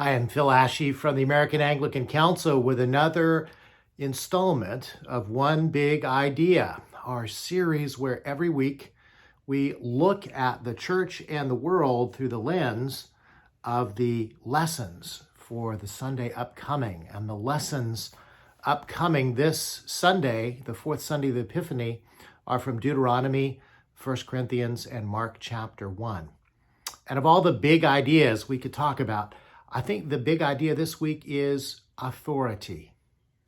Hi, I'm Phil Ashey from the American Anglican Council with another installment of One Big Idea, our series where every week we look at the church and the world through the lens of the lessons for the Sunday upcoming. And the lessons upcoming this Sunday, the fourth Sunday of the Epiphany, are from Deuteronomy, 1 Corinthians, and Mark chapter 1. And of all the big ideas we could talk about, I think the big idea this week is authority.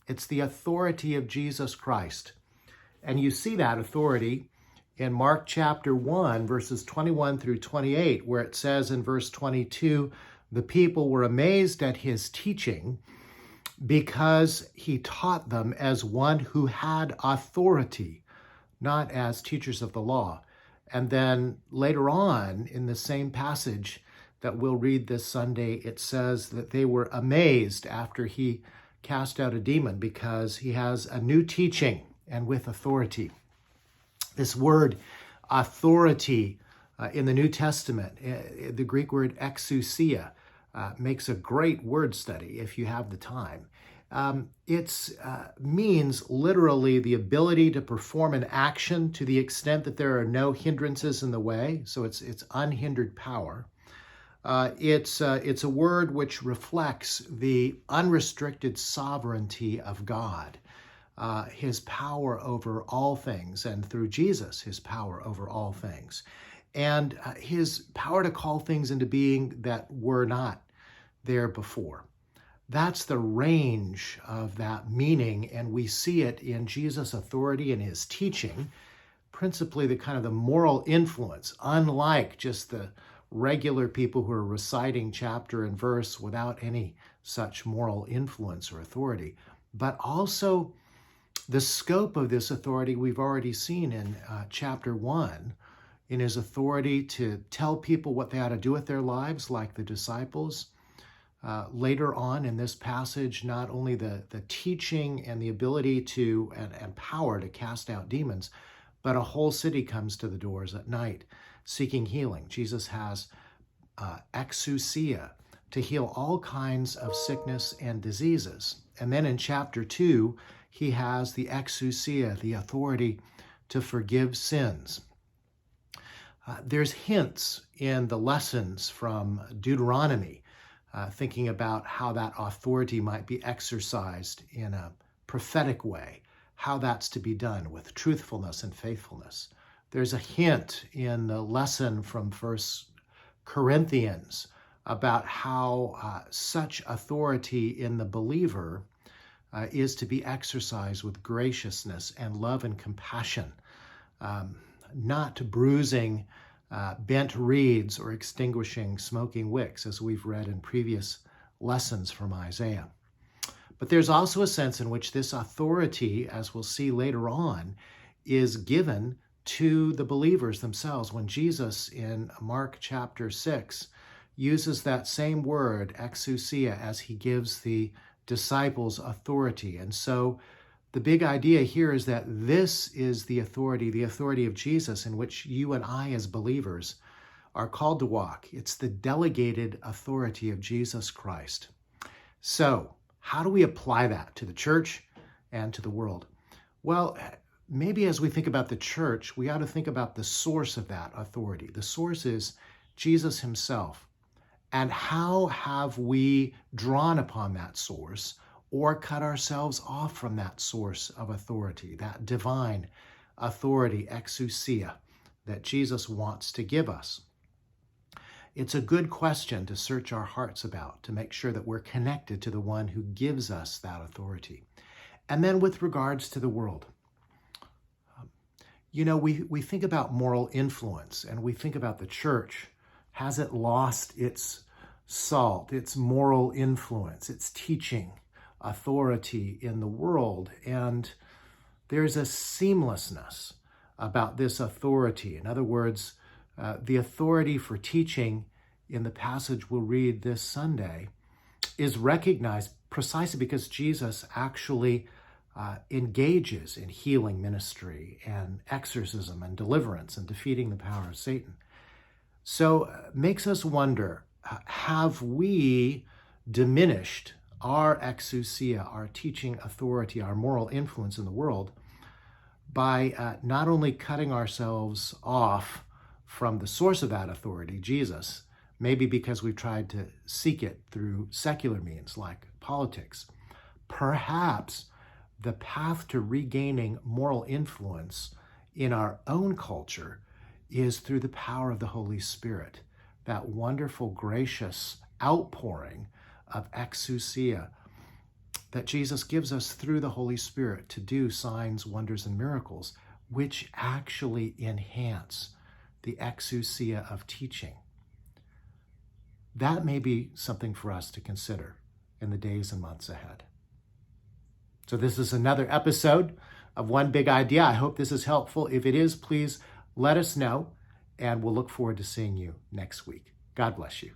It's the authority of Jesus Christ. And you see that authority in Mark chapter 1, verses 21 through 28, where it says in verse 22, the people were amazed at his teaching because he taught them as one who had authority, not as teachers of the law. And then later on in the same passage that we'll read this Sunday, it says that they were amazed after he cast out a demon because he has a new teaching and with authority. This word authority in the New Testament, the Greek word exousia, makes a great word study if you have the time. It means literally the ability to perform an action to the extent that there are no hindrances in the way. So it's unhindered power. It's a word which reflects the unrestricted sovereignty of God, his power over all things, and through Jesus, his power over all things, and his power to call things into being that were not there before. That's the range of that meaning, and we see it in Jesus' authority and his teaching, principally the kind of the moral influence, unlike just the regular people who are reciting chapter and verse without any such moral influence or authority, but also the scope of this authority we've already seen in chapter 1, in his authority to tell people what they ought to do with their lives, like the disciples. Later on in this passage, not only the teaching and the ability to and power to cast out demons, but a whole city comes to the doors at night seeking healing. Jesus has exousia to heal all kinds of sickness and diseases. And then in chapter 2, he has the exousia, the authority to forgive sins. There's hints in the lessons from Deuteronomy, thinking about how that authority might be exercised in a prophetic way, how that's to be done with truthfulness and faithfulness. There's a hint in the lesson from 1 Corinthians about how such authority in the believer is to be exercised with graciousness and love and compassion, not bruising bent reeds or extinguishing smoking wicks, as we've read in previous lessons from Isaiah. But there's also a sense in which this authority, as we'll see later on, is given to the believers themselves. When Jesus in Mark chapter 6 uses that same word, exousia, as he gives the disciples authority. And so the big idea here is that this is the authority of Jesus in which you and I as believers are called to walk. It's the delegated authority of Jesus Christ. So how do we apply that to the church and to the world? Well, maybe as we think about the church, we ought to think about the source of that authority. The source is Jesus himself. And how have we drawn upon that source or cut ourselves off from that source of authority, that divine authority, exousia, that Jesus wants to give us? It's a good question to search our hearts about, to make sure that we're connected to the one who gives us that authority. And then with regards to the world, we think about moral influence and we think about the church. Has it lost its salt, its moral influence, its teaching authority in the world? And there's a seamlessness about this authority. In other words, the authority for teaching in the passage we'll read this Sunday is recognized precisely because Jesus actually engages in healing ministry and exorcism and deliverance and defeating the power of Satan. So makes us wonder, have we diminished our exousia, our teaching authority, our moral influence in the world by not only cutting ourselves off from the source of that authority, Jesus, maybe because we've tried to seek it through secular means like politics. Perhaps the path to regaining moral influence in our own culture is through the power of the Holy Spirit, that wonderful, gracious outpouring of exousia that Jesus gives us through the Holy Spirit to do signs, wonders, and miracles, which actually enhance the exousia of teaching. That may be something for us to consider in the days and months ahead. So this is another episode of One Big Idea. I hope this is helpful. If it is, please let us know, and we'll look forward to seeing you next week. God bless you.